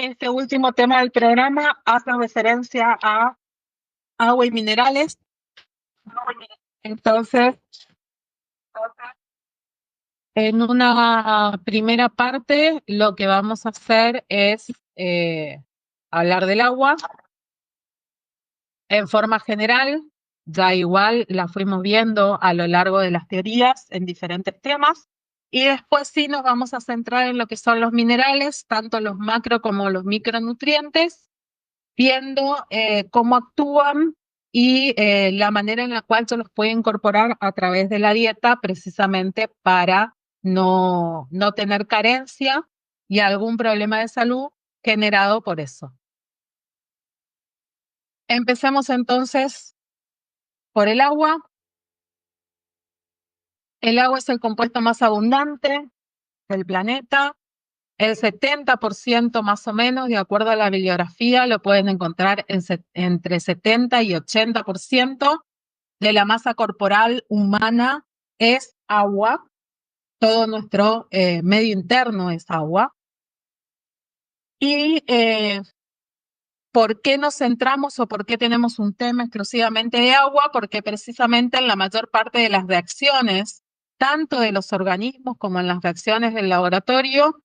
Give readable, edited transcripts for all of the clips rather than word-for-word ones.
Este último tema del programa hace referencia a agua y minerales. Entonces, en una primera parte, lo que vamos a hacer es hablar del agua en forma general. Ya igual la fuimos viendo a lo largo de las teorías en diferentes temas. Y después sí nos vamos a centrar en lo que son los minerales, tanto los macro como los micronutrientes, viendo cómo actúan y la manera en la cual se los puede incorporar a través de la dieta, precisamente para no tener carencia y algún problema de salud generado por eso. Empecemos entonces por el agua. El agua es el compuesto más abundante del planeta. El 70% más o menos, de acuerdo a la bibliografía, lo pueden encontrar entre 70 y 80% de la masa corporal humana es agua. Todo nuestro medio interno es agua. Y ¿por qué nos centramos o por qué tenemos un tema exclusivamente de agua? Porque precisamente en la mayor parte de las reacciones, tanto de los organismos como en las reacciones del laboratorio,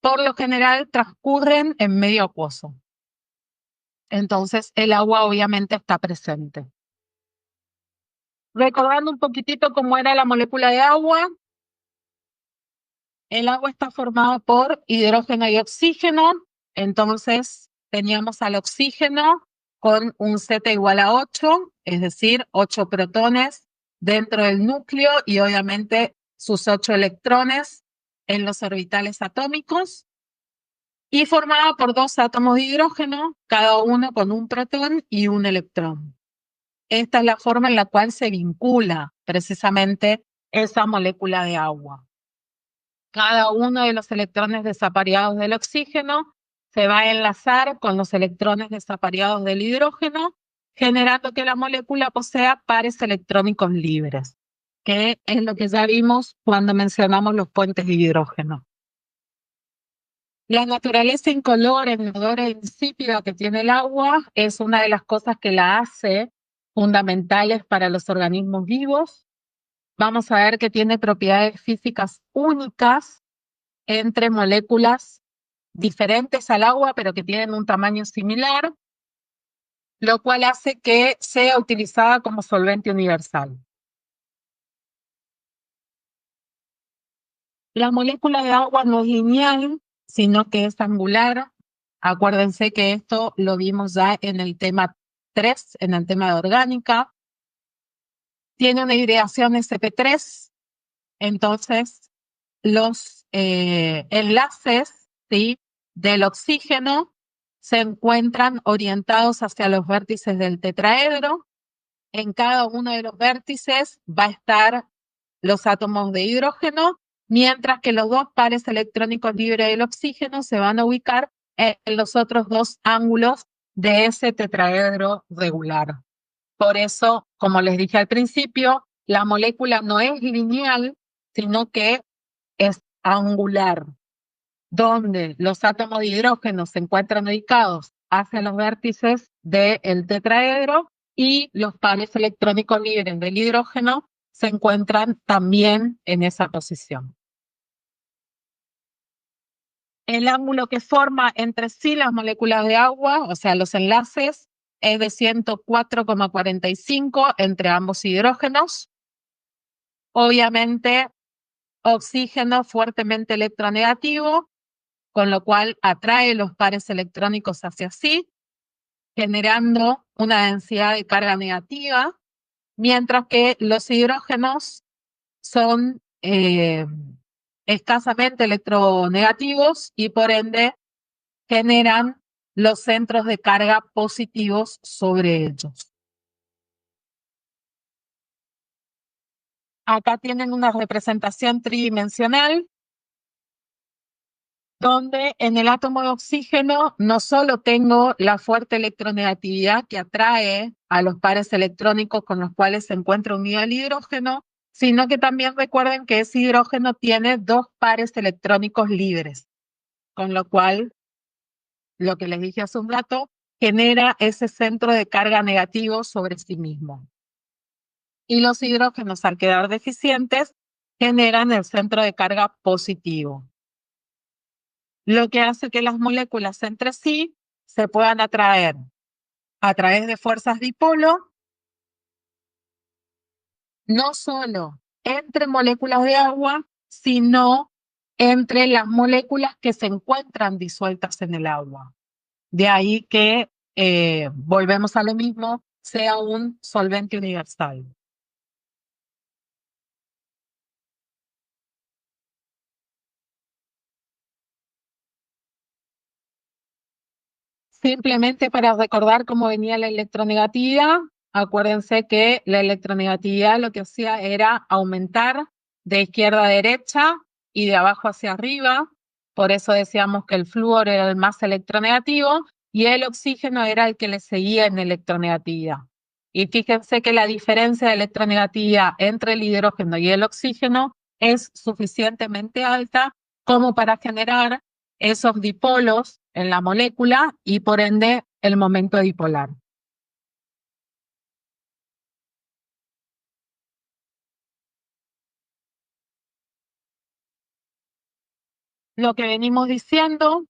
por lo general transcurren en medio acuoso. Entonces, el agua obviamente está presente. Recordando un poquitito cómo era la molécula de agua, el agua está formada por hidrógeno y oxígeno. Entonces, teníamos al oxígeno con un Z igual a 8, es decir, 8 protones dentro del núcleo y obviamente sus 8 electrones en los orbitales atómicos. Y formada por 2 átomos de hidrógeno, cada uno con un protón y un electrón. Esta es la forma en la cual se vincula precisamente esa molécula de agua. Cada uno de los electrones desapareados del oxígeno se va a enlazar con los electrones desapareados del hidrógeno, generando que la molécula posea pares electrónicos libres, que es lo que ya vimos cuando mencionamos los puentes de hidrógeno. La naturaleza incolora, inodora e insípida que tiene el agua es una de las cosas que la hace fundamentales para los organismos vivos. Vamos a ver que tiene propiedades físicas únicas entre moléculas diferentes al agua, pero que tienen un tamaño similar, lo cual hace que sea utilizada como solvente universal. La molécula de agua no es lineal, sino que es angular. Acuérdense que esto lo vimos ya en el tema 3, en el tema de orgánica. Tiene una hidratación sp3, entonces los enlaces, ¿sí?, del oxígeno se encuentran orientados hacia los vértices del tetraedro. En cada uno de los vértices va a estar los átomos de hidrógeno, mientras que los 2 pares electrónicos libres del oxígeno se van a ubicar en los otros 2 ángulos de ese tetraedro regular. Por eso, como les dije al principio, la molécula no es lineal, sino que es angular, donde los átomos de hidrógeno se encuentran ubicados hacia los vértices del tetraedro y los pares electrónicos libres del hidrógeno se encuentran también en esa posición. El ángulo que forma entre sí las moléculas de agua, o sea, los enlaces, es de 104,45 entre ambos hidrógenos. Obviamente, oxígeno fuertemente electronegativo, con lo cual atrae los pares electrónicos hacia sí, generando una densidad de carga negativa, mientras que los hidrógenos son escasamente electronegativos y por ende generan los centros de carga positivos sobre ellos. Acá tienen una representación tridimensional donde en el átomo de oxígeno no solo tengo la fuerte electronegatividad que atrae a los pares electrónicos con los cuales se encuentra unido el hidrógeno, sino que también recuerden que ese hidrógeno tiene 2 pares electrónicos libres, con lo cual lo que les dije hace un rato, genera ese centro de carga negativo sobre sí mismo. Y los hidrógenos, al quedar deficientes, generan el centro de carga positivo, lo que hace que las moléculas entre sí se puedan atraer a través de fuerzas dipolo, no solo entre moléculas de agua, sino entre las moléculas que se encuentran disueltas en el agua. De ahí que, volvemos a lo mismo, sea un solvente universal. Simplemente para recordar cómo venía la electronegatividad, acuérdense que la electronegatividad lo que hacía era aumentar de izquierda a derecha y de abajo hacia arriba. Por eso decíamos que el flúor era el más electronegativo y el oxígeno era el que le seguía en electronegatividad. Y fíjense que la diferencia de electronegatividad entre el hidrógeno y el oxígeno es suficientemente alta como para generar esos dipolos en la molécula y por ende el momento dipolar. Lo que venimos diciendo,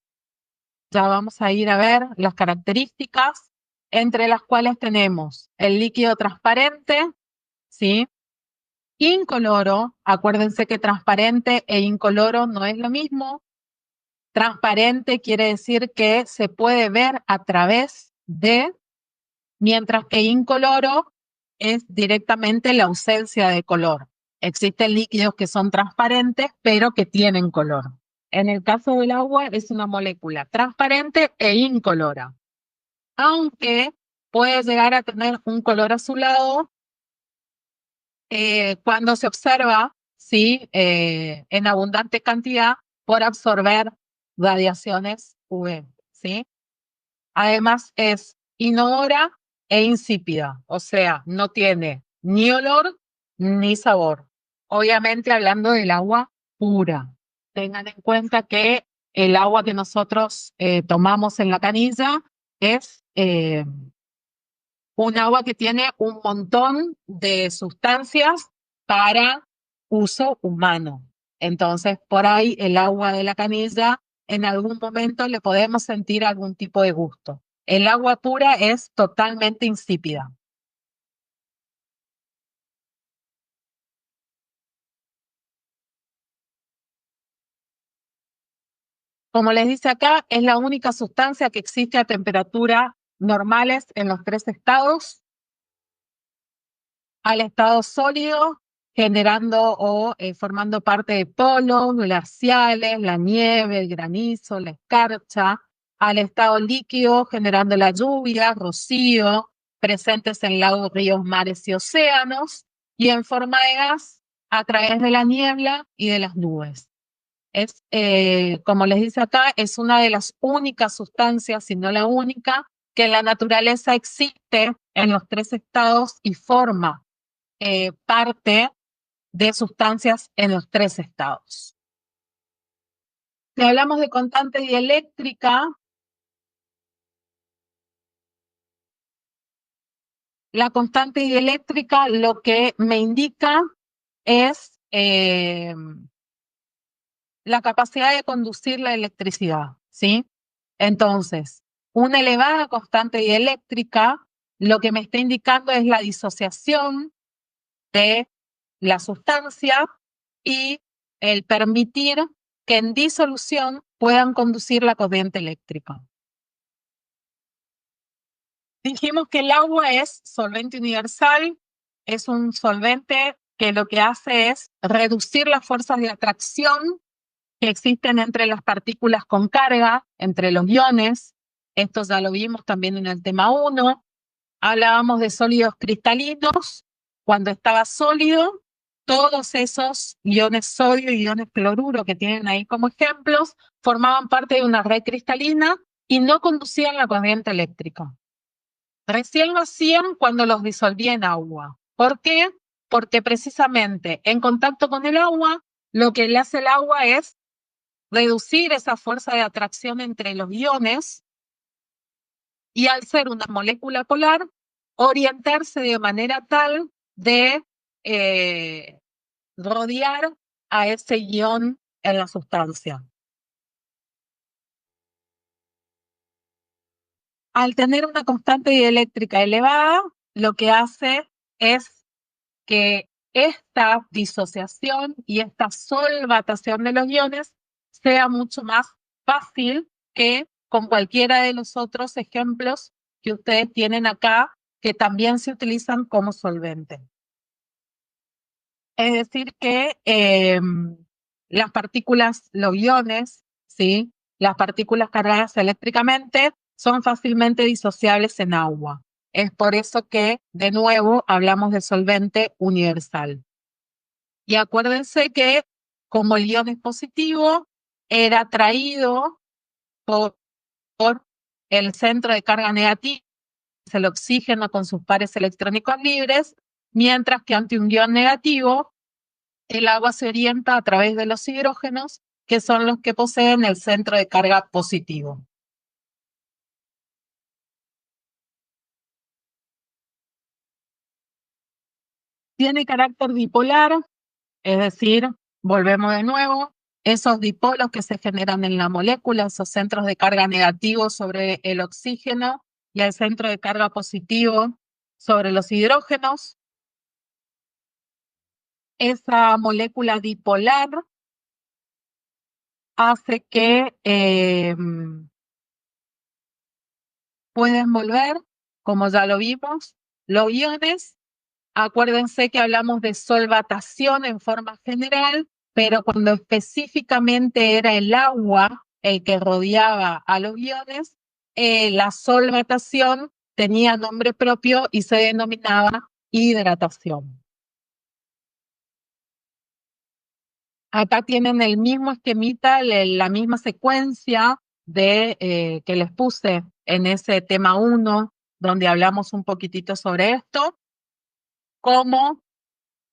ya vamos a ir a ver las características, entre las cuales tenemos el líquido transparente, ¿sí? Incoloro, acuérdense que transparente e incoloro no es lo mismo. Transparente quiere decir que se puede ver a través de, mientras que incoloro es directamente la ausencia de color. Existen líquidos que son transparentes, pero que tienen color. En el caso del agua es una molécula transparente e incolora, aunque puede llegar a tener un color azulado cuando se observa, ¿sí? En abundante cantidad por absorber radiaciones UV, ¿sí? Además es inodora e insípida, o sea, no tiene ni olor ni sabor. Obviamente hablando del agua pura. Tengan en cuenta que el agua que nosotros tomamos en la canilla es un agua que tiene un montón de sustancias para uso humano. Entonces, por ahí el agua de la canilla, en algún momento le podemos sentir algún tipo de gusto. El agua pura es totalmente insípida. Como les dice acá, es la única sustancia que existe a temperatura normales en los tres estados. Al estado sólido, generando o formando parte de polos glaciales, la nieve, el granizo, la escarcha, al estado líquido, generando la lluvia, rocío, presentes en lagos, ríos, mares y océanos, y en forma de gas a través de la niebla y de las nubes. Es, como les dice acá, es una de las únicas sustancias, si no la única, que en la naturaleza existe en los tres estados y forma parte de sustancias en los tres estados. Si hablamos de constante dieléctrica, la constante dieléctrica lo que me indica es la capacidad de conducir la electricidad, ¿sí? Entonces, una elevada constante dieléctrica lo que me está indicando es la disociación de la sustancia y el permitir que en disolución puedan conducir la corriente eléctrica. Dijimos que el agua es solvente universal, es un solvente que lo que hace es reducir las fuerzas de atracción que existen entre las partículas con carga, entre los iones. Esto ya lo vimos también en el tema 1. Hablábamos de sólidos cristalinos. Cuando estaba sólido, todos esos iones sodio y iones cloruro que tienen ahí como ejemplos formaban parte de una red cristalina y no conducían la corriente eléctrica. Recién lo hacían cuando los disolvía en agua. ¿Por qué? Porque precisamente en contacto con el agua, lo que le hace el agua es reducir esa fuerza de atracción entre los iones y al ser una molécula polar, orientarse de manera tal de rodear a ese ion en la sustancia. Al tener una constante dieléctrica elevada, lo que hace es que esta disociación y esta solvatación de los iones sea mucho más fácil que con cualquiera de los otros ejemplos que ustedes tienen acá, que también se utilizan como solvente. Es decir, que las partículas, los iones, ¿sí? Las partículas cargadas eléctricamente son fácilmente disociables en agua. Es por eso que, de nuevo, hablamos de solvente universal. Y acuérdense que como el ion es positivo, era atraído por el centro de carga negativa, es el oxígeno con sus pares electrónicos libres, mientras que ante un ion negativo, el agua se orienta a través de los hidrógenos, que son los que poseen el centro de carga positivo. Tiene carácter dipolar, es decir, volvemos de nuevo, esos dipolos que se generan en la molécula, esos centros de carga negativos sobre el oxígeno y el centro de carga positivo sobre los hidrógenos. Esa molécula dipolar hace que pueden volver, como ya lo vimos, los iones. Acuérdense que hablamos de solvatación en forma general, pero cuando específicamente era el agua el que rodeaba a los iones, la solvatación tenía nombre propio y se denominaba hidratación. Acá tienen el mismo esquemita, la misma secuencia que les puse en ese tema 1, donde hablamos un poquitito sobre esto, cómo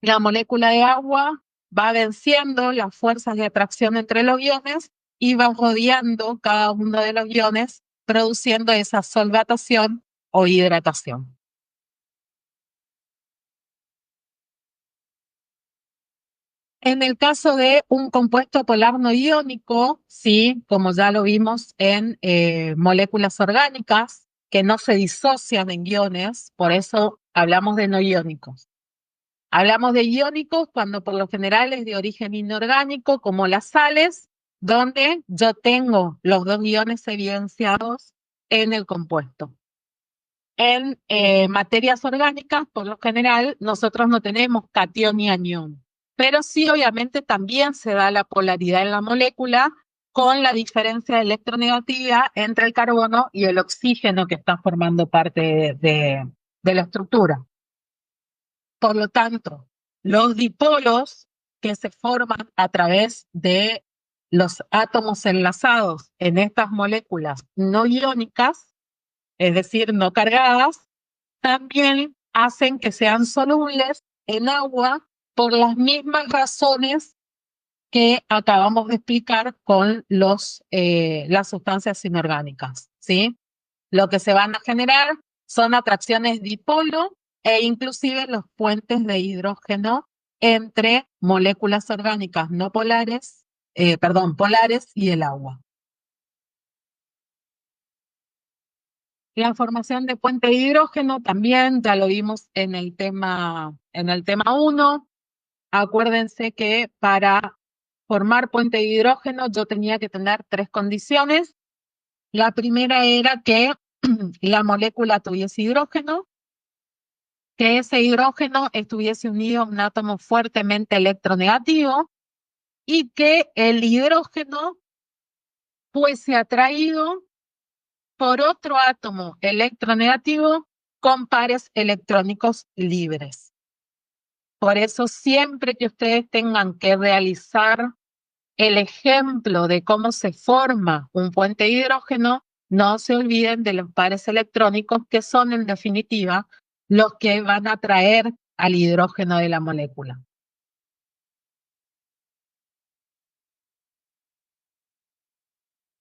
la molécula de agua va venciendo las fuerzas de atracción entre los iones y va rodeando cada uno de los iones, produciendo esa solvatación o hidratación. En el caso de un compuesto polar no iónico, sí, como ya lo vimos en moléculas orgánicas que no se disocian en iones, por eso hablamos de no iónicos. Hablamos de iónicos cuando por lo general es de origen inorgánico, como las sales, donde yo tengo los dos iones evidenciados en el compuesto. En materias orgánicas, por lo general, nosotros no tenemos catión y anión, pero sí obviamente también se da la polaridad en la molécula con la diferencia de electronegatividad entre el carbono y el oxígeno que está formando parte de la estructura. Por lo tanto, los dipolos que se forman a través de los átomos enlazados en estas moléculas no iónicas, es decir, no cargadas, también hacen que sean solubles en agua por las mismas razones que acabamos de explicar con las sustancias inorgánicas, ¿sí? Lo que se van a generar son atracciones dipolo e inclusive los puentes de hidrógeno entre moléculas orgánicas no polares, polares y el agua. La formación de puente de hidrógeno también ya lo vimos en el tema 1. Acuérdense que para formar puente de hidrógeno yo tenía que tener 3 condiciones. La primera era que la molécula tuviese hidrógeno, que ese hidrógeno estuviese unido a un átomo fuertemente electronegativo y que el hidrógeno fuese atraído por otro átomo electronegativo con pares electrónicos libres. Por eso siempre que ustedes tengan que realizar el ejemplo de cómo se forma un puente de hidrógeno, no se olviden de los pares electrónicos que son en definitiva los que van a atraer al hidrógeno de la molécula.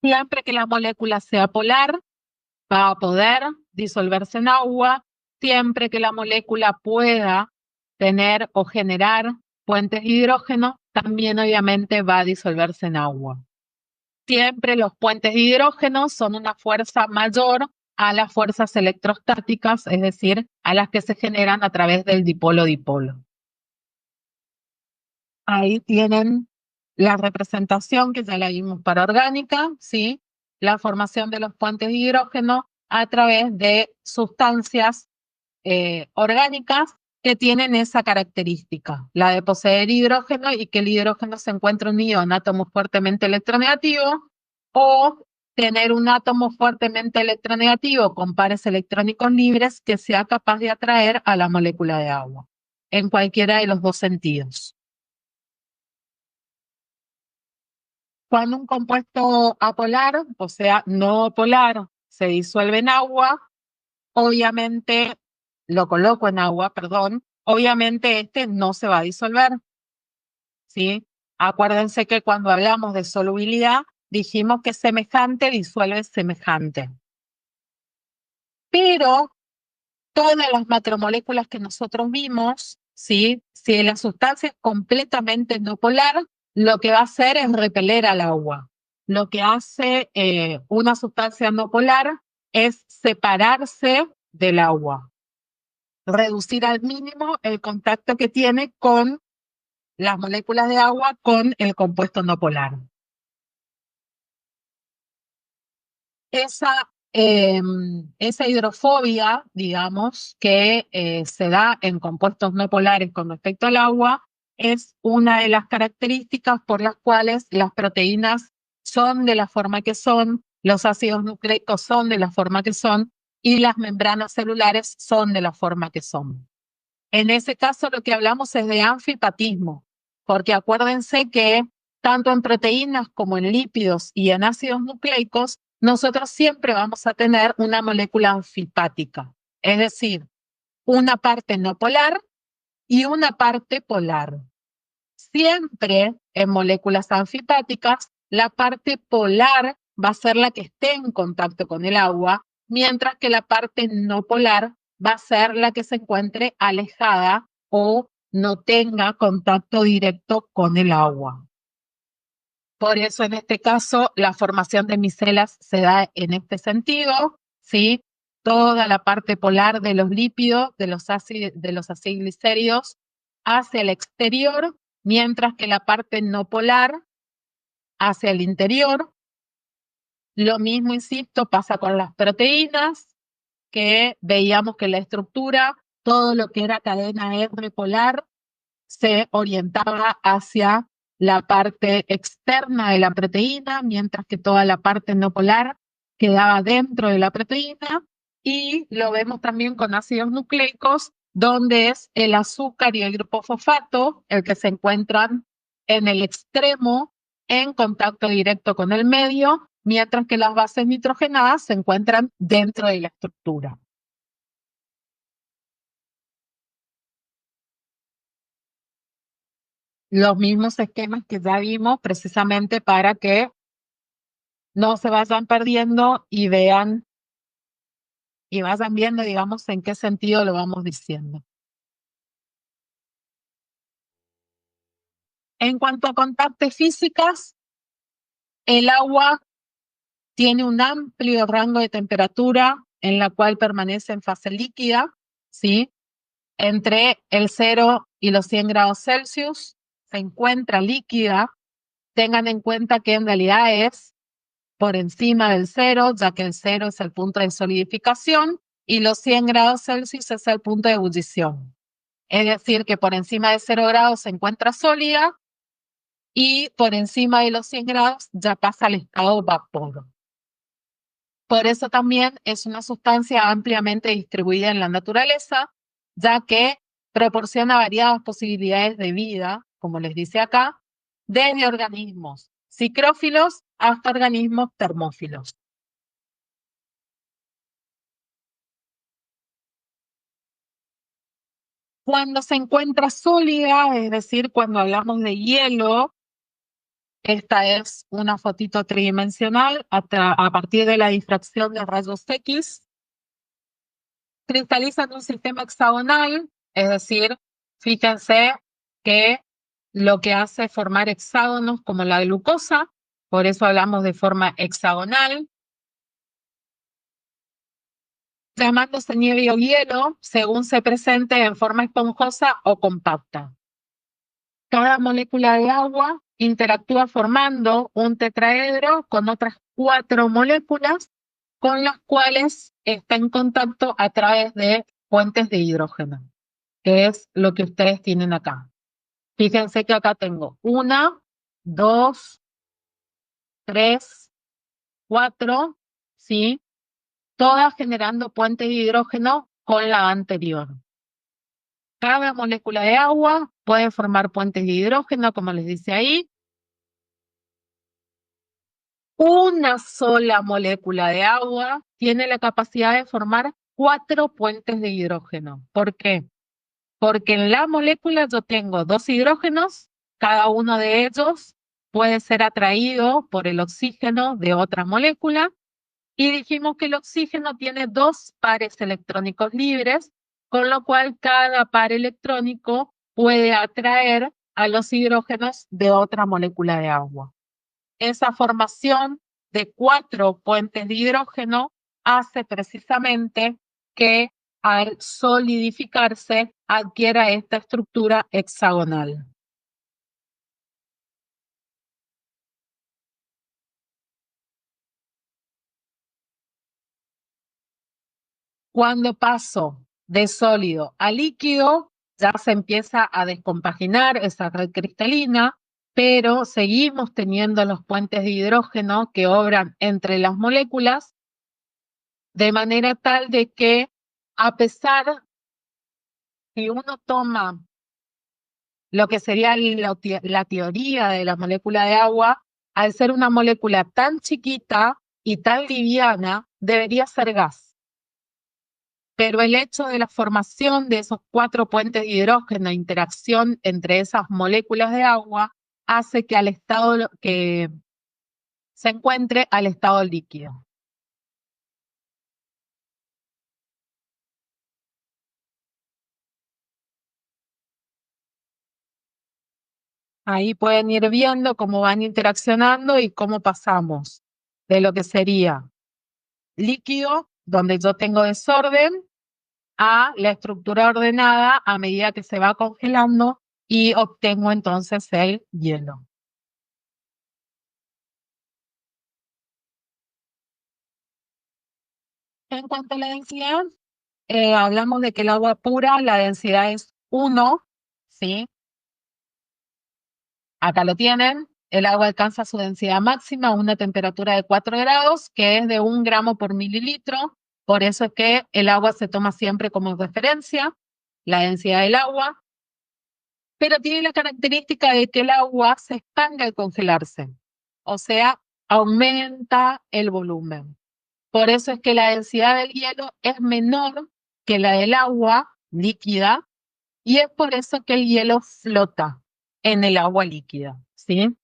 Siempre que la molécula sea polar, va a poder disolverse en agua siempre que la molécula pueda tener o generar puentes de hidrógeno, también obviamente va a disolverse en agua. Siempre los puentes de hidrógeno son una fuerza mayor a las fuerzas electrostáticas, es decir, a las que se generan a través del dipolo-dipolo. Ahí tienen la representación que ya la vimos para orgánica, ¿sí? La formación de los puentes de hidrógeno a través de sustancias orgánicas que tienen esa característica, la de poseer hidrógeno y que el hidrógeno se encuentra unido a un átomo fuertemente electronegativo o tener un átomo fuertemente electronegativo con pares electrónicos libres que sea capaz de atraer a la molécula de agua, en cualquiera de los dos sentidos. Cuando un compuesto apolar, o sea, no polar, se disuelve en agua, obviamente, lo coloco en agua, perdón, obviamente este no se va a disolver, ¿sí? Acuérdense que cuando hablamos de solubilidad, dijimos que semejante disuelve semejante. Pero todas las macromoléculas que nosotros vimos, ¿sí? Si la sustancia es completamente no polar, lo que va a hacer es repeler al agua. Lo que hace una sustancia no polar es separarse del agua, reducir al mínimo el contacto que tiene con las moléculas de agua con el compuesto no polar. Esa hidrofobia, digamos, que se da en compuestos no polares con respecto al agua, es una de las características por las cuales las proteínas son de la forma que son, los ácidos nucleicos son de la forma que son y las membranas celulares son de la forma que son. En ese caso lo que hablamos es de anfipatismo, porque acuérdense que tanto en proteínas como en lípidos y en ácidos nucleicos, nosotros siempre vamos a tener una molécula anfipática, es decir, una parte no polar y una parte polar. Siempre en moléculas anfipáticas, la parte polar va a ser la que esté en contacto con el agua, mientras que la parte no polar va a ser la que se encuentre alejada o no tenga contacto directo con el agua. Por eso en este caso la formación de micelas se da en este sentido, ¿sí? Toda la parte polar de los lípidos, de los aciglicéridos, hacia el exterior, mientras que la parte no polar hacia el interior. Lo mismo, insisto, pasa con las proteínas, que veíamos que la estructura, todo lo que era cadena R polar, se orientaba hacia la parte externa de la proteína, mientras que toda la parte no polar quedaba dentro de la proteína. Y lo vemos también con ácidos nucleicos, donde es el azúcar y el grupo fosfato el que se encuentran en el extremo en contacto directo con el medio, mientras que las bases nitrogenadas se encuentran dentro de la estructura. Los mismos esquemas que ya vimos precisamente para que no se vayan perdiendo y vean y vayan viendo, digamos, en qué sentido lo vamos diciendo. En cuanto a constantes físicas, el agua tiene un amplio rango de temperatura en la cual permanece en fase líquida, ¿sí? Entre el 0 y los 100 grados Celsius se encuentra líquida. Tengan en cuenta que en realidad es por encima del 0, ya que el 0 es el punto de solidificación y los 100 grados Celsius es el punto de ebullición. Es decir, que por encima de 0 grados se encuentra sólida y por encima de los 100 grados ya pasa al estado vapor. Por eso también es una sustancia ampliamente distribuida en la naturaleza, ya que proporciona variadas posibilidades de vida, como les dice acá, desde organismos psicrófilos hasta organismos termófilos. Cuando se encuentra sólida, es decir, cuando hablamos de hielo, Esta es una fotito tridimensional a partir de la difracción de rayos X. Cristaliza en un sistema hexagonal, es decir, fíjense que lo que hace es formar hexágonos como la glucosa, por eso hablamos de forma hexagonal, llamándose nieve o hielo según se presente en forma esponjosa o compacta. Cada molécula de agua interactúa formando un tetraedro con otras 4 moléculas con las cuales está en contacto a través de puentes de hidrógeno, que es lo que ustedes tienen acá. Fíjense que acá tengo 1, 2, 3, 4, ¿sí? Todas generando puentes de hidrógeno con la anterior. Cada molécula de agua puede formar puentes de hidrógeno, como les dice ahí. Una sola molécula de agua tiene la capacidad de formar 4 puentes de hidrógeno. ¿Por qué? Porque en la molécula yo tengo 2 hidrógenos, cada uno de ellos puede ser atraído por el oxígeno de otra molécula, y dijimos que el oxígeno tiene 2 pares electrónicos libres, con lo cual cada par electrónico puede atraer a los hidrógenos de otra molécula de agua. Esa formación de 4 puentes de hidrógeno hace precisamente que al solidificarse adquiera esta estructura hexagonal. Cuando paso de sólido a líquido, ya se empieza a descompaginar esa red cristalina, pero seguimos teniendo los puentes de hidrógeno que obran entre las moléculas, de manera tal de que, a pesar que uno toma lo que sería la teoría de la molécula de agua, al ser una molécula tan chiquita y tan liviana, debería ser gas. Pero el hecho de la formación de esos 4 puentes de hidrógeno, interacción entre esas moléculas de agua, hace que que se encuentre al estado líquido. Ahí pueden ir viendo cómo van interaccionando y cómo pasamos de lo que sería líquido, donde yo tengo desorden, a la estructura ordenada a medida que se va congelando y obtengo entonces el hielo. En cuanto a la densidad, hablamos de que el agua pura, la densidad es 1, ¿sí? Acá lo tienen. El agua alcanza su densidad máxima a una temperatura de 4 grados, que es de 1 gramo por mililitro. Por eso es que el agua se toma siempre como referencia, la densidad del agua. Pero tiene la característica de que el agua se expande al congelarse, o sea, aumenta el volumen. Por eso es que la densidad del hielo es menor que la del agua líquida y es por eso que el hielo flota en el agua líquida, ¿sí?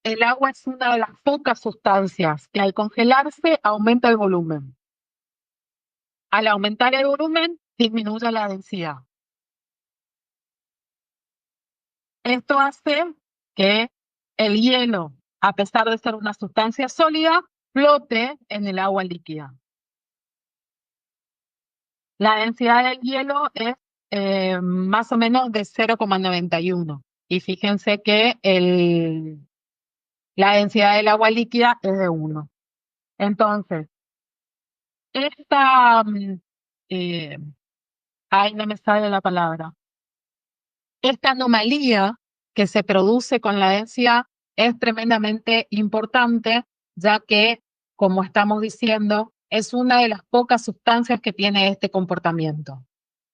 El agua es una de las pocas sustancias que al congelarse aumenta el volumen. Al aumentar el volumen, disminuye la densidad. Esto hace que el hielo, a pesar de ser una sustancia sólida, flote en el agua líquida. La densidad del hielo es más o menos de 0,91. Y fíjense que la densidad del agua líquida es de 1. Entonces, esta, eh, ay, no me sale la palabra. Esta anomalía que se produce con la densidad es tremendamente importante, ya que, como estamos diciendo, es una de las pocas sustancias que tiene este comportamiento.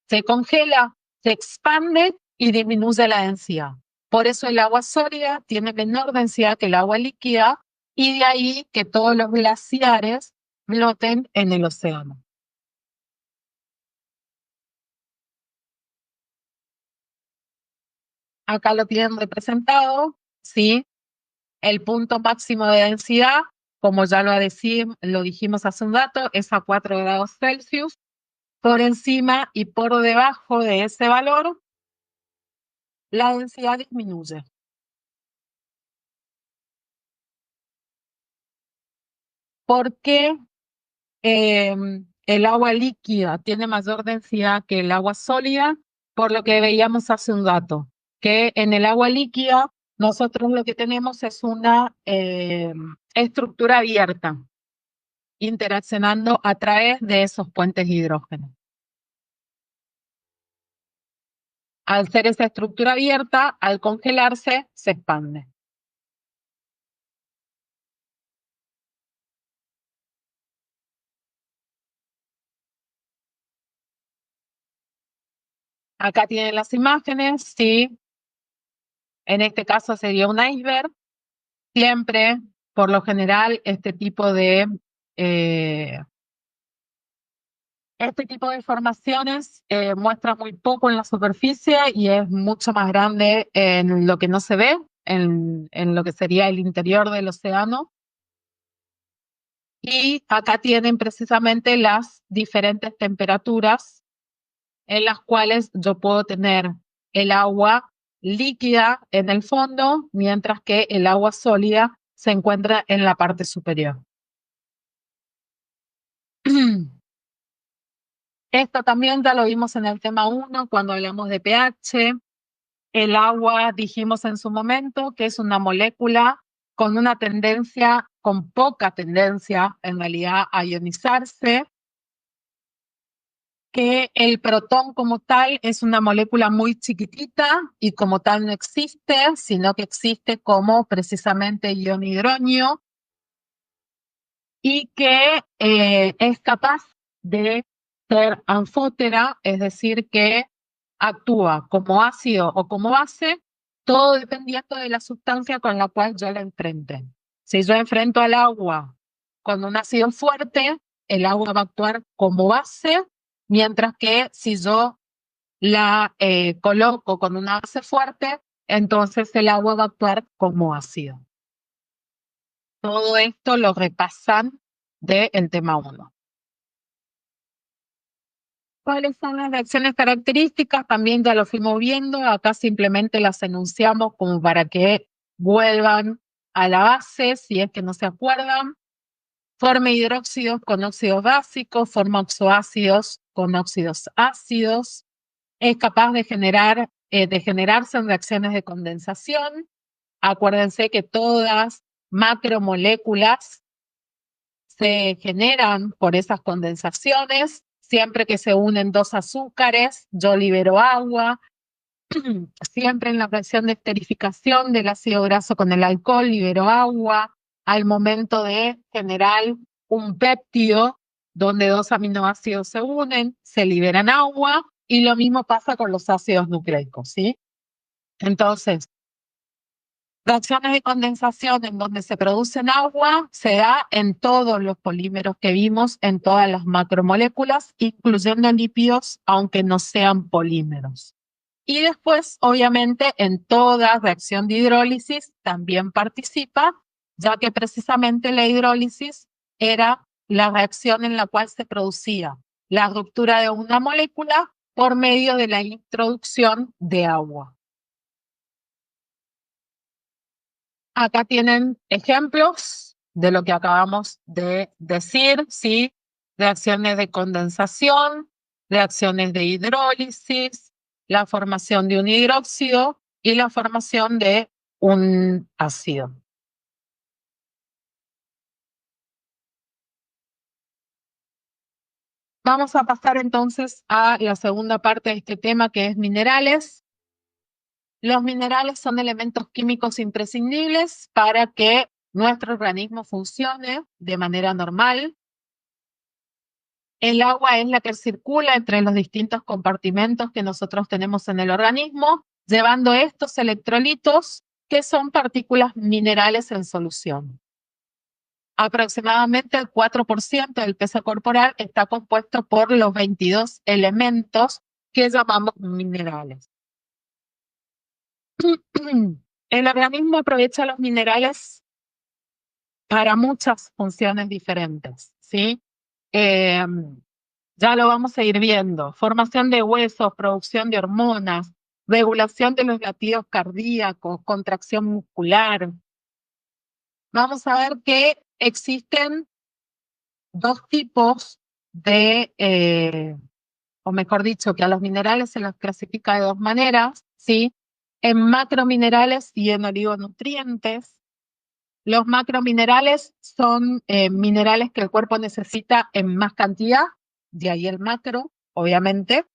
Se congela, se expande y disminuye la densidad. Por eso el agua sólida tiene menor densidad que el agua líquida y de ahí que todos los glaciares floten en el océano. Acá lo tienen representado, ¿sí? El punto máximo de densidad, como ya lo dijimos hace un rato, es a 4 grados Celsius. Por encima y por debajo de ese valor, la densidad disminuye. ¿Por qué el agua líquida tiene mayor densidad que el agua sólida? Por lo que veíamos hace un rato, que en el agua líquida nosotros lo que tenemos es una estructura abierta, interaccionando a través de esos puentes de hidrógeno. Al ser esa estructura abierta, al congelarse, se expande. Acá tienen las imágenes, sí. En este caso sería un iceberg. Siempre, por lo general, eh, este tipo de formaciones muestra muy poco en la superficie y es mucho más grande en lo que no se ve, en lo que sería el interior del océano. Y acá tienen precisamente las diferentes temperaturas en las cuales yo puedo tener el agua líquida en el fondo, mientras que el agua sólida se encuentra en la parte superior. Esto también ya lo vimos en el tema 1 cuando hablamos de pH. El agua, dijimos en su momento, que es una molécula con una tendencia, con poca tendencia en realidad a ionizarse, que el protón como tal es una molécula muy chiquitita y como tal no existe, sino que existe como precisamente ion hidronio y que es capaz de ser anfótera, es decir, que actúa como ácido o como base, todo dependiendo de la sustancia con la cual yo la enfrente. Si yo enfrento al agua con un ácido fuerte, el agua va a actuar como base, mientras que si yo la coloco con una base fuerte, entonces el agua va a actuar como ácido. Todo esto lo repasan del tema 1. ¿Cuáles son las reacciones características? También ya lo fuimos viendo, acá simplemente las enunciamos como para que vuelvan a la base, si es que no se acuerdan. Forma hidróxidos con óxidos básicos, forma oxoácidos con óxidos ácidos. Es capaz de generarse en reacciones de condensación. Acuérdense que todas macromoléculas se generan por esas condensaciones. Siempre que se unen dos azúcares, yo libero agua. Siempre en la reacción de esterificación del ácido graso con el alcohol, libero agua. Al momento de generar un péptido donde dos aminoácidos se unen, se liberan agua. Y lo mismo pasa con los ácidos nucleicos, ¿sí? Entonces, reacciones de condensación en donde se producen agua se da en todos los polímeros que vimos, en todas las macromoléculas, incluyendo lípidos, aunque no sean polímeros. Y después, obviamente, en toda reacción de hidrólisis también participa, ya que precisamente la hidrólisis era la reacción en la cual se producía la ruptura de una molécula por medio de la introducción de agua. Acá tienen ejemplos de lo que acabamos de decir, ¿sí? Reacciones de condensación, reacciones de hidrólisis, la formación de un hidróxido y la formación de un ácido. Vamos a pasar entonces a la segunda parte de este tema, que es minerales. Los minerales son elementos químicos imprescindibles para que nuestro organismo funcione de manera normal. El agua es la que circula entre los distintos compartimentos que nosotros tenemos en el organismo, llevando estos electrolitos, que son partículas minerales en solución. Aproximadamente el 4% del peso corporal está compuesto por los 22 elementos que llamamos minerales. El organismo aprovecha los minerales para muchas funciones diferentes, ¿sí? Eh, ya lo vamos a ir viendo. Formación de huesos, producción de hormonas, regulación de los latidos cardíacos, contracción muscular. Vamos a ver que existen dos tipos o mejor dicho, que a los minerales se los clasifica de dos maneras, ¿sí? En macrominerales y en oligonutrientes. Los macrominerales son minerales que el cuerpo necesita en más cantidad, de ahí el macro, obviamente.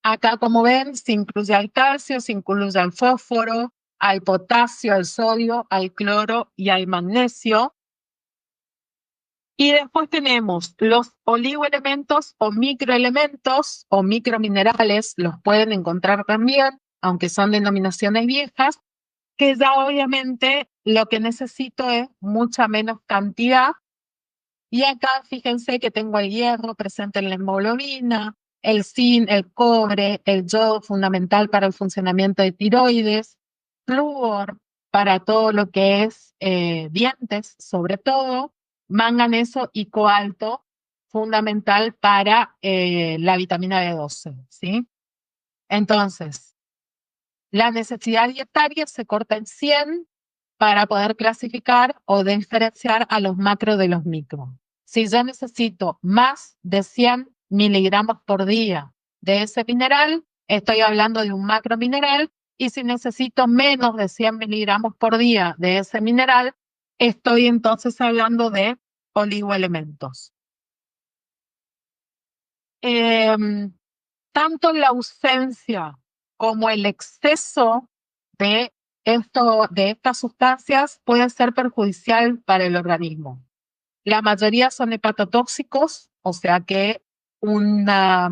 Acá, como ven, se incluye al calcio, se incluye al fósforo, al potasio, al sodio, al cloro y al magnesio. Y después tenemos los oligoelementos o microelementos o microminerales, los pueden encontrar también, aunque son denominaciones viejas, que ya obviamente lo que necesito es mucha menos cantidad. Y acá fíjense que tengo el hierro presente en la hemoglobina, el zinc, el cobre, el yodo fundamental para el funcionamiento de tiroides, flúor para todo lo que es dientes, sobre todo, manganeso y cobalto fundamental para la vitamina B12, ¿sí? Entonces, la necesidad dietaria se corta en 100 para poder clasificar o diferenciar a los macro de los micro. Si yo necesito más de 100 miligramos por día de ese mineral, estoy hablando de un macromineral, y si necesito menos de 100 miligramos por día de ese mineral, estoy entonces hablando de oligoelementos. Em, Tanto la ausencia como el exceso de de estas sustancias puede ser perjudicial para el organismo. La mayoría son hepatotóxicos, o sea que una,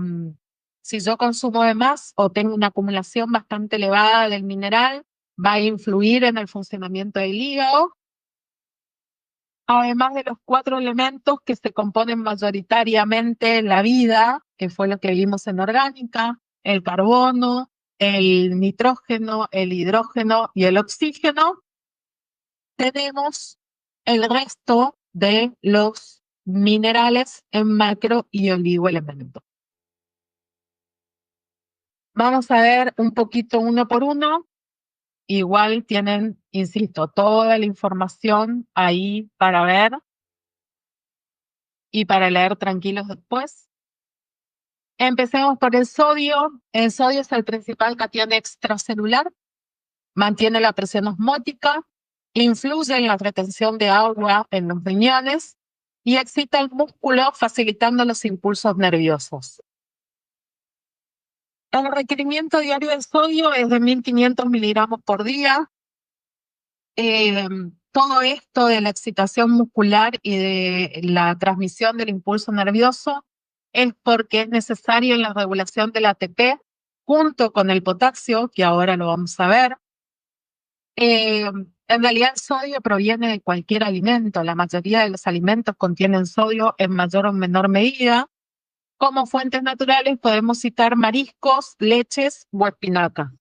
si yo consumo de más o tengo una acumulación bastante elevada del mineral, va a influir en el funcionamiento del hígado, además de los cuatro elementos que se componen mayoritariamente en la vida, que fue lo que vimos en orgánica: el carbono, el nitrógeno, el hidrógeno y el oxígeno. Tenemos el resto de los minerales en macro y oligoelementos. Vamos a ver un poquito uno por uno. Igual tienen, insisto, toda la información ahí para ver y para leer tranquilos después. Empecemos por el sodio. El sodio es el principal catión extracelular, mantiene la presión osmótica, influye en la retención de agua en los riñones y excita el músculo facilitando los impulsos nerviosos. El requerimiento diario de sodio es de 1500 miligramos por día. Todo esto de la excitación muscular y de la transmisión del impulso nervioso es porque es necesario en la regulación del ATP junto con el potasio, que ahora lo vamos a ver. En realidad el sodio proviene de cualquier alimento. La mayoría de los alimentos contienen sodio en mayor o menor medida. Como fuentes naturales podemos citar mariscos, leches o espinaca.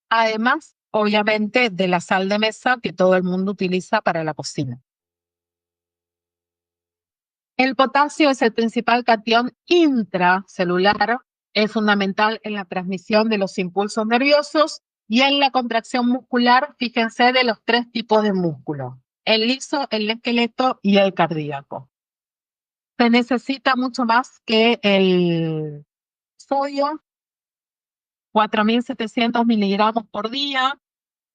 Además, obviamente, de la sal de mesa que todo el mundo utiliza para la cocina. El potasio es el principal catión intracelular, es fundamental en la transmisión de los impulsos nerviosos y en la contracción muscular. Fíjense, de los tres tipos de músculo: el liso, el esqueleto y el cardíaco. Se necesita mucho más que el sodio, 4700 miligramos por día.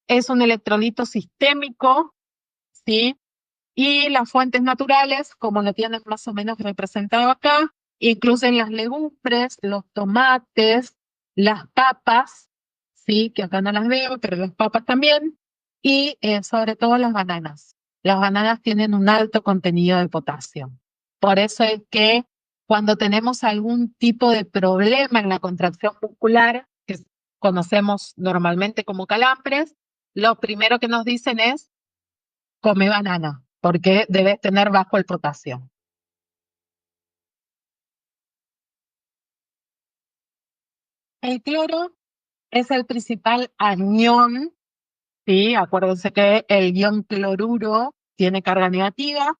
Es un electrolito sistémico, ¿sí? Y las fuentes naturales, como lo tienen más o menos representado acá, incluyen las legumbres, los tomates, las papas, ¿sí? Que acá no las veo, pero las papas también, y sobre todo las bananas. Las bananas tienen un alto contenido de potasio. Por eso es que cuando tenemos algún tipo de problema en la contracción muscular, que conocemos normalmente como calambres, lo primero que nos dicen es: come banana, porque debes tener bajo el potasio. El cloro es el principal anión ¿sí? Acuérdense que el ion cloruro tiene carga negativa,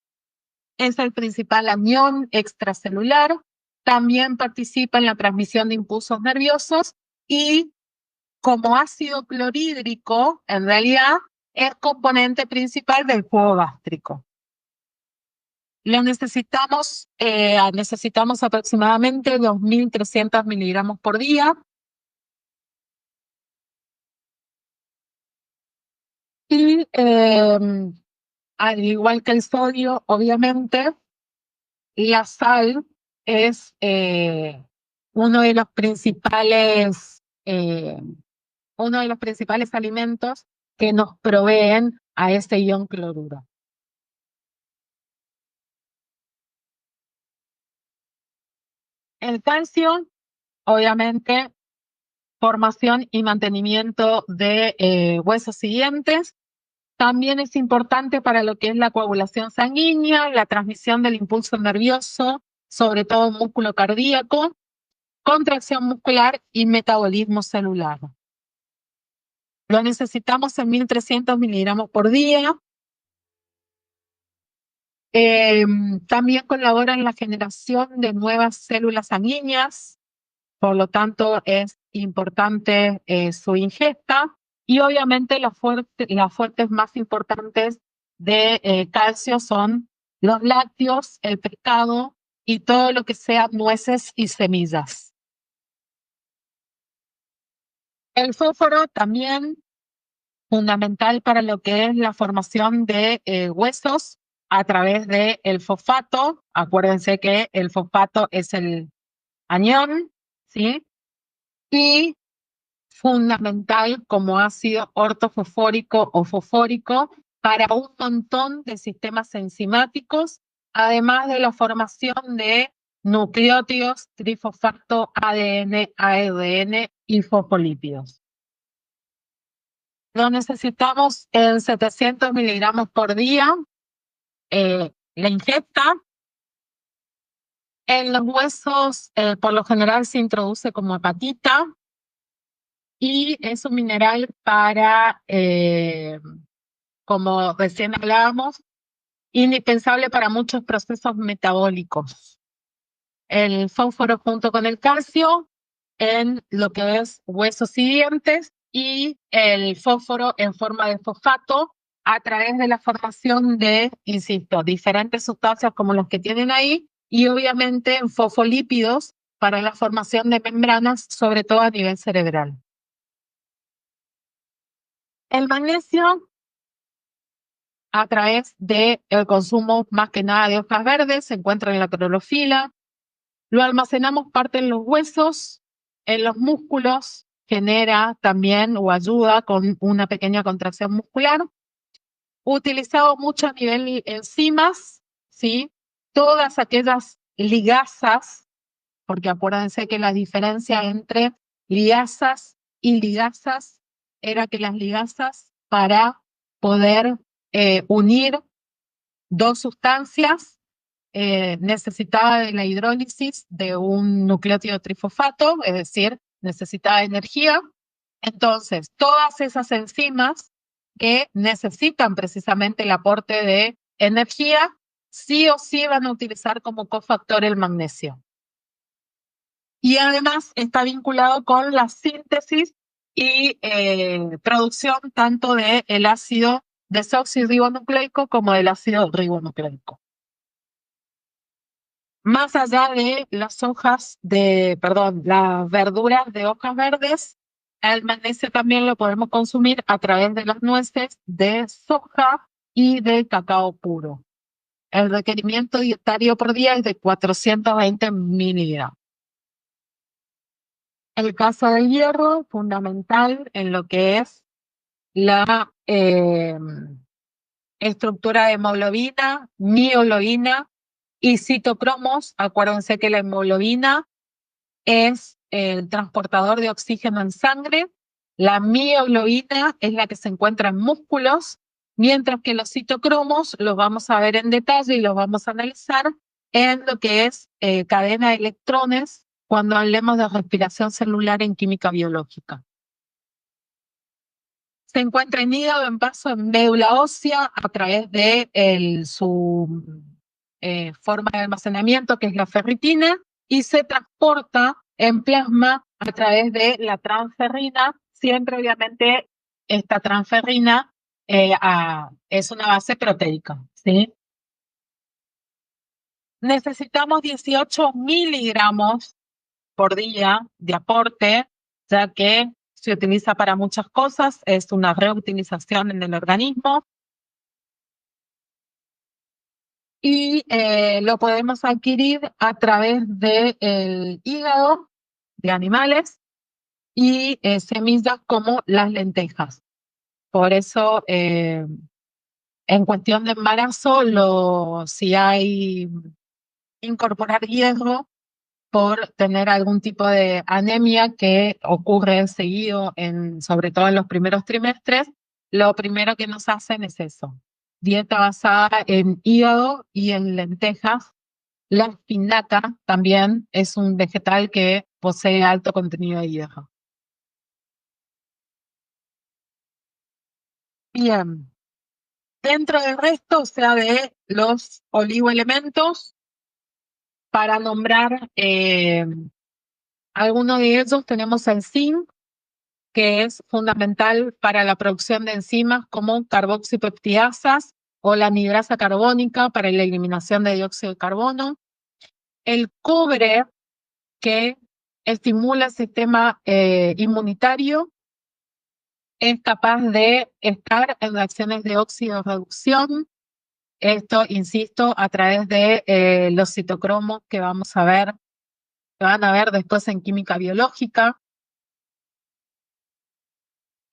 es el principal anión extracelular, también participa en la transmisión de impulsos nerviosos y como ácido clorhídrico, en realidad, es componente principal del jugo gástrico. Lo necesitamos aproximadamente 2.300 miligramos por día. Y al igual que el sodio, obviamente, la sal es uno de los principales alimentos que nos proveen a este ion cloruro. El calcio, obviamente, formación y mantenimiento de huesos y dientes. También es importante para lo que es la coagulación sanguínea, la transmisión del impulso nervioso, sobre todo músculo cardíaco, contracción muscular y metabolismo celular. Lo necesitamos en 1.300 miligramos por día. También colabora en la generación de nuevas células sanguíneas, por lo tanto es importante su ingesta. Y obviamente las fuentes más importantes de calcio son los lácteos, el pescado y todo lo que sea nueces y semillas. El fósforo también fundamental para lo que es la formación de huesos a través del fosfato. Acuérdense que el fosfato es el anión, ¿sí? Y fundamental como ácido ortofosfórico o fosfórico para un montón de sistemas enzimáticos, además de la formación de nucleótidos, trifosfato, ADN, ARN y fosfolípidos. Lo necesitamos en 700 miligramos por día. La ingesta en los huesos, por lo general se introduce como hepatita y es un mineral para, como recién hablábamos, indispensable para muchos procesos metabólicos. El fósforo junto con el calcio en lo que es huesos y dientes y el fósforo en forma de fosfato a través de la formación de, insisto, diferentes sustancias como las que tienen ahí y obviamente en fosfolípidos para la formación de membranas, sobre todo a nivel cerebral. El magnesio a través del consumo más que nada de hojas verdes, se encuentra en la clorofila, lo almacenamos parte en los huesos, en los músculos, genera también o ayuda con una pequeña contracción muscular. Utilizado mucho a nivel enzimas, ¿sí? Todas aquellas ligasas, porque acuérdense que la diferencia entre liasas y ligasas era que las ligasas para poder unir dos sustancias necesitaba de la hidrólisis de un nucleótido trifosfato, es decir, necesitaba energía. Entonces, todas esas enzimas que necesitan precisamente el aporte de energía, sí o sí van a utilizar como cofactor el magnesio. Y además está vinculado con la síntesis y producción tanto del ácido desoxirribonucleico como del ácido ribonucleico. Más allá de las las verduras de hojas verdes, el magnesio también lo podemos consumir a través de las nueces de soja y de cacao puro. El requerimiento dietario por día es de 420 miligramos. El caso del hierro, fundamental en lo que es la estructura de hemoglobina, mioglobina y citocromos. Acuérdense que la hemoglobina es el transportador de oxígeno en sangre, la mioglobina es la que se encuentra en músculos, mientras que los citocromos los vamos a ver en detalle y los vamos a analizar en lo que es cadena de electrones cuando hablemos de respiración celular en química biológica. Se encuentra en hígado, en vaso, en médula ósea, a través de su forma de almacenamiento, que es la ferritina, y se transporta en plasma a través de la transferrina. Siempre, obviamente, esta transferrina es una base proteica, ¿sí? Necesitamos 18 miligramos por día de aporte, ya que se utiliza para muchas cosas, es una reutilización en el organismo y lo podemos adquirir a través del hígado de animales y semillas como las lentejas. Por eso, en cuestión de embarazo, si hay incorporar hierro por tener algún tipo de anemia que ocurre seguido, sobre todo en los primeros trimestres, lo primero que nos hacen es eso. Dieta basada en hígado y en lentejas. La espinaca también es un vegetal que posee alto contenido de hierro. Bien, dentro del resto, o sea, de los oligoelementos, para nombrar algunos de ellos, tenemos el zinc, que es fundamental para la producción de enzimas como carboxipeptidasas o la anhidrasa carbónica para la eliminación de dióxido de carbono. El cobre, que estimula el sistema inmunitario, es capaz de estar en reacciones de oxidorreducción. Esto, insisto, a través de los citocromos que vamos a ver, que van a ver después en química biológica.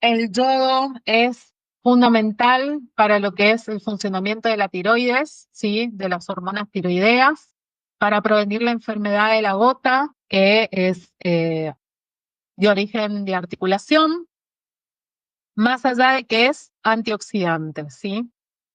El yodo es fundamental para lo que es el funcionamiento de la tiroides, ¿sí? De las hormonas tiroideas, para prevenir la enfermedad de la gota, que es de origen de articulación, más allá de que es antioxidante, ¿sí?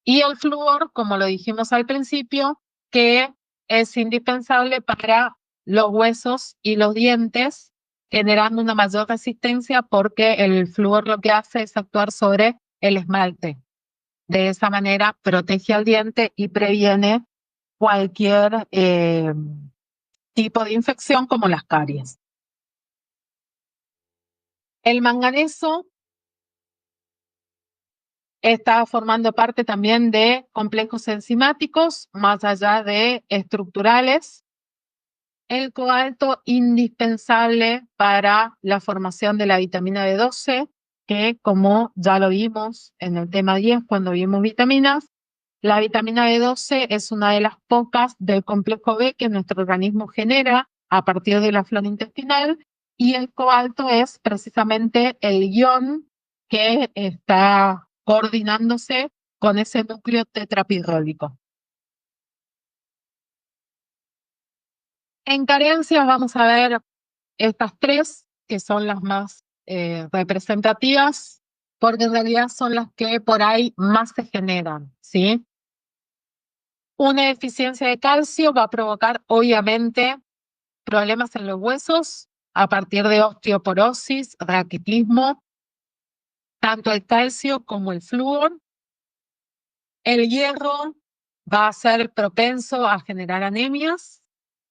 Y el flúor, como lo dijimos al principio, que es indispensable para los huesos y los dientes, generando una mayor resistencia porque el flúor lo que hace es actuar sobre el esmalte. De esa manera protege al diente y previene cualquier tipo de infección como las caries. El manganeso está formando parte también de complejos enzimáticos, más allá de estructurales. El cobalto indispensable para la formación de la vitamina B12, que como ya lo vimos en el tema 10 cuando vimos vitaminas, la vitamina B12 es una de las pocas del complejo B que nuestro organismo genera a partir de la flora intestinal, y el cobalto es precisamente el ion que está coordinándose con ese núcleo tetrapirrólico. En carencias vamos a ver estas tres, que son las más representativas, porque en realidad son las que por ahí más se generan, ¿sí? Una deficiencia de calcio va a provocar, obviamente, problemas en los huesos a partir de osteoporosis, raquitismo, tanto el calcio como el flúor. El hierro va a ser propenso a generar anemias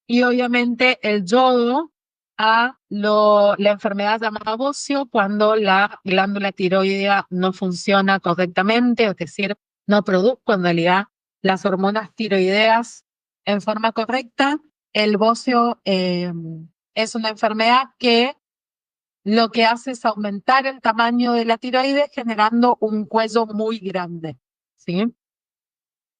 y obviamente el yodo la enfermedad llamada bocio cuando la glándula tiroidea no funciona correctamente, es decir, no produce en realidad las hormonas tiroideas en forma correcta. El bocio es una enfermedad que lo que hace es aumentar el tamaño de la tiroides generando un cuello muy grande, ¿sí?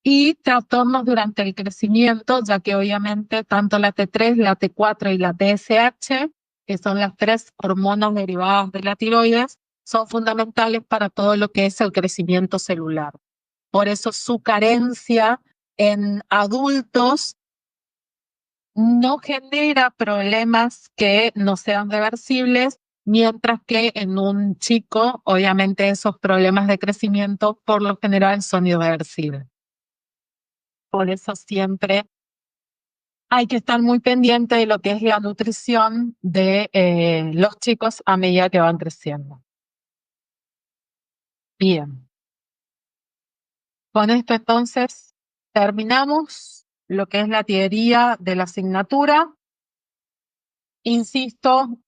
Y trastornos durante el crecimiento, ya que obviamente tanto la T3, la T4 y la TSH, que son las tres hormonas derivadas de la tiroides, son fundamentales para todo lo que es el crecimiento celular. Por eso su carencia en adultos no genera problemas que no sean reversibles, mientras que en un chico, obviamente esos problemas de crecimiento por lo general son irreversibles. Por eso siempre hay que estar muy pendiente de lo que es la nutrición de los chicos a medida que van creciendo. Bien. Con esto entonces terminamos lo que es la teoría de la asignatura. Insisto,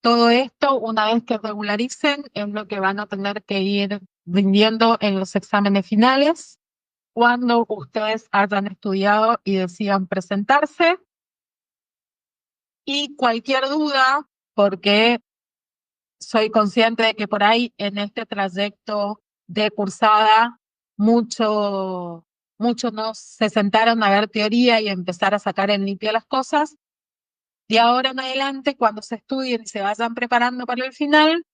todo esto, una vez que regularicen, es lo que van a tener que ir rindiendo en los exámenes finales cuando ustedes hayan estudiado y decidan presentarse. Y cualquier duda, porque soy consciente de que por ahí en este trayecto de cursada muchos no se sentaron a ver teoría y empezar a sacar en limpio las cosas. De ahora en adelante, cuando se estudien y se vayan preparando para el final,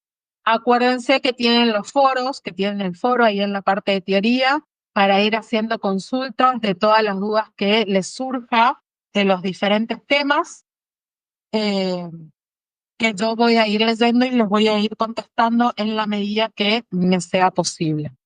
acuérdense que tienen los foros, que tienen el foro ahí en la parte de teoría, para ir haciendo consultas de todas las dudas que les surja de los diferentes temas. Eh, que yo voy a ir leyendo y les voy a ir contestando en la medida que me sea posible.